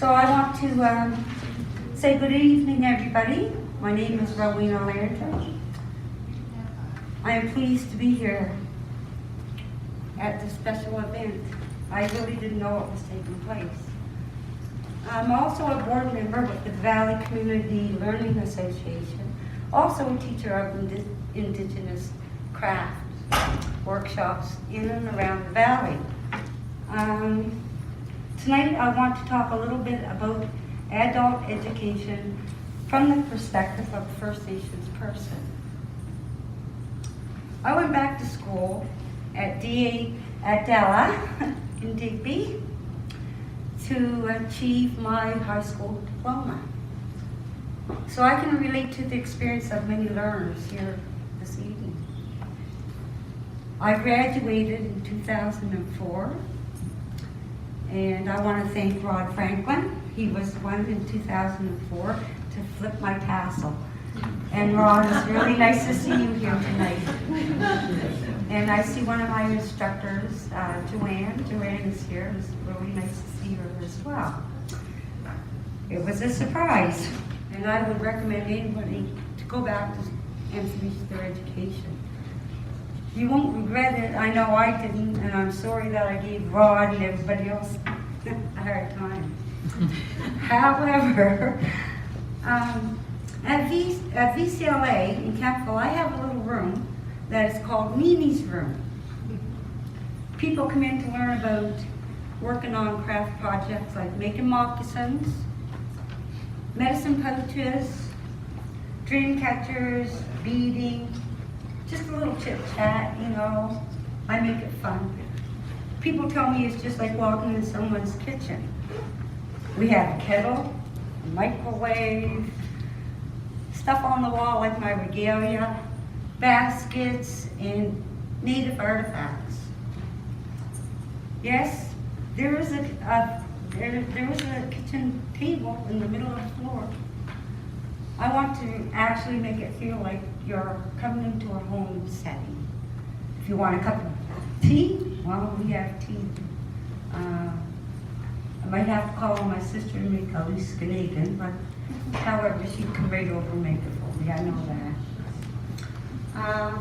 So I want to say good evening, everybody. My name is Rowena Landry. I am pleased to be here at this special event. I really didn't know what was taking place. I'm also a board member with the Valley Community Learning Association, also a teacher of Indigenous craft workshops in and around the Valley. Tonight I want to talk a little bit about adult education from the perspective of a First Nations person. I went back to school at Della in Digby to achieve my high school diploma. So I can relate to the experience of many learners here this evening. I graduated in 2004, and I want to thank Rod Franklin. He was the one in 2004 to flip my tassel. And Rod, it's really nice to see you here tonight. And I see one of my instructors, Joanne. Joanne is here. It's really nice to see her as well. It was a surprise, and I would recommend anybody to go back and finish their education. You won't regret it. I know I didn't, and I'm sorry that I gave Rod and everybody else a hard time. However, at VCLA in Campbell, I have a little room that is called Mimi's Room. People come in to learn about working on craft projects like making moccasins, medicine pouches, dream catchers, beading, just a little chit chat, you know. I make it fun. People tell me it's just like walking in someone's kitchen. We have a kettle, a microwave, stuff on the wall like my regalia, baskets, and native artifacts. Yes, there was a kitchen table in the middle of the floor. I want to actually make it feel like you're coming into a home setting. If you want a cup of tea, well, we have tea. I might have to call on my sister and make a loose Canadian, but however, she can come right over and make it for me. I know that.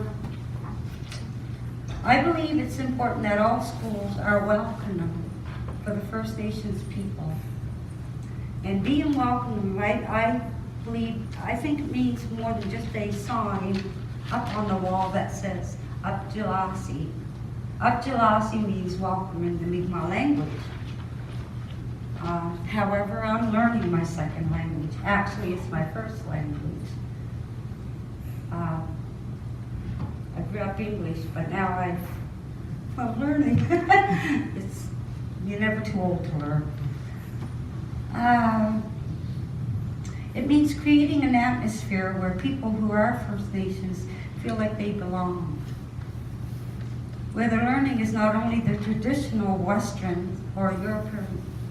I believe it's important that all schools are welcoming for the First Nations people. And being welcoming, right, I think it means more than just a sign up on the wall that says Upjalasi. Upjalasi means welcome in the Mi'kmaq language. However, I'm learning my second language. Actually, it's my first language. I grew up English, but now I'm learning. You're never too old to learn. It means creating an atmosphere where people who are First Nations feel like they belong. Where the learning is not only the traditional Western or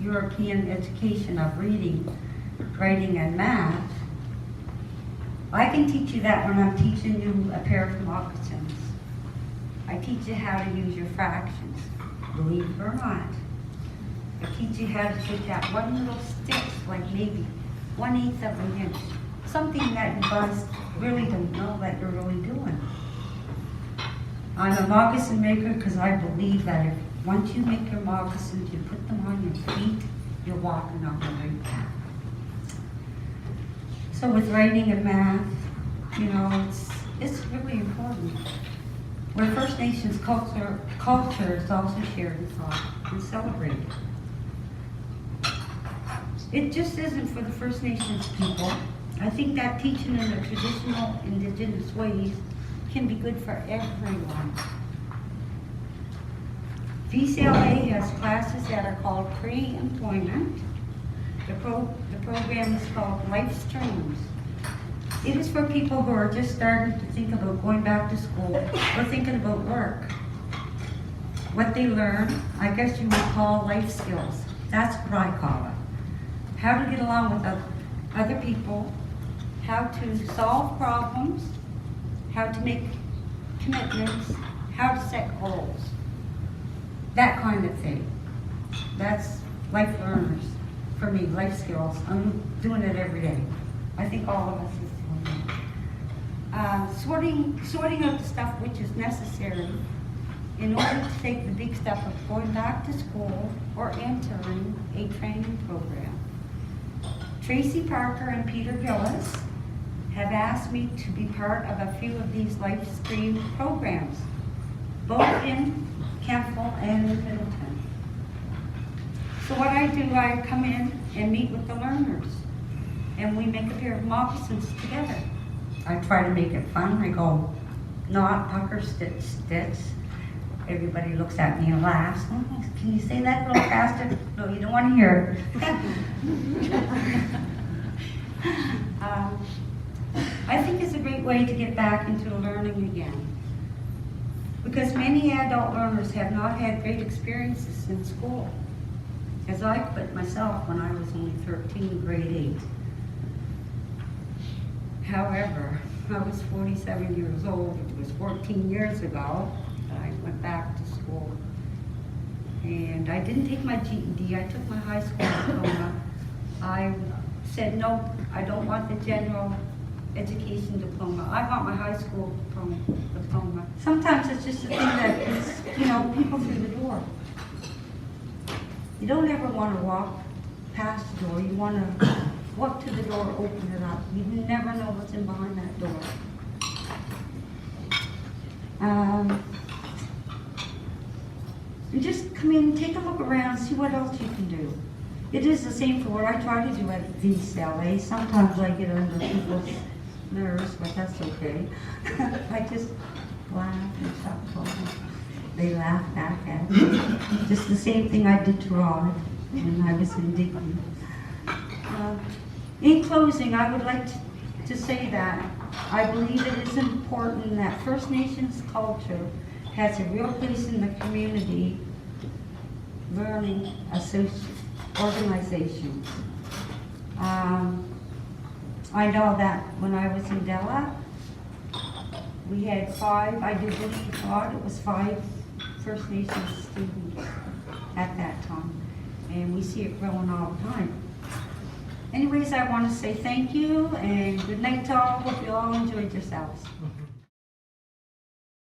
European education of reading, writing, and math. I can teach you that when I'm teaching you a pair of moccasins. I teach you how to use your fractions, believe it or not. I teach you how to take that one little stick, like maybe 1/8 of an inch, something that you guys really don't know that you're really doing. I'm a moccasin maker because I believe that once you make your moccasins, you put them on your feet, you're walking on the right path. So with writing and math, you know, it's really important. Where First Nations culture is also shared and taught and celebrated. It just isn't for the First Nations people. I think that teaching in the traditional Indigenous ways can be good for everyone. VCLA has classes that are called pre-employment. The program is called Life Streams. It is for people who are just starting to think about going back to school or thinking about work. What they learn, I guess you would call life skills. That's what I call it. How to get along with other people, how to solve problems, how to make commitments, how to set goals. That kind of thing. That's life learners. for me, life skills. I'm doing it every day. I think all of us is doing it. Sorting out the stuff which is necessary in order to take the big step of going back to school or entering a training program. Tracy Parker and Peter Gillis have asked me to be part of a few of these life stream programs, both in Kempville and in Middleton. So what I do, I come in and meet with the learners, and we make a pair of moccasins together. I try to make it fun. I go, knot, pucker, stitch, stitch. Everybody looks at me and laughs. Oh, can you say that a little faster? No, you don't want to hear it. I think it's a great way to get back into learning again, because many adult learners have not had great experiences in school, as I quit myself when I was only 13, grade 8. However, I was 47 years old. It was 14 years ago that I went back to school. And I didn't take my GED, I took my high school diploma. I said, no, I don't want the general education diploma. I want my high school diploma. Sometimes it's just a thing that gets, people through the door. You don't ever want to walk past the door. You want to walk to the door, open it up. You never know what's in behind that door. And just come in, take a look around, see what else you can do. It is the same for what I try to do at VCLA. Sometimes I get under people's nerves, but that's okay. I just laugh and stop talking. They laugh back at me. Just the same thing I did to Rod when I was indignant. In closing, I would like to say that I believe it is important that First Nations culture has a real place in the community learning organizations. I know that when I was in Della, we had 5, I do believe, God, it was 5 First Nations students at that time. And we see it growing all the time. Anyways, I want to say thank you and good night to all. Hope you all enjoyed yourselves.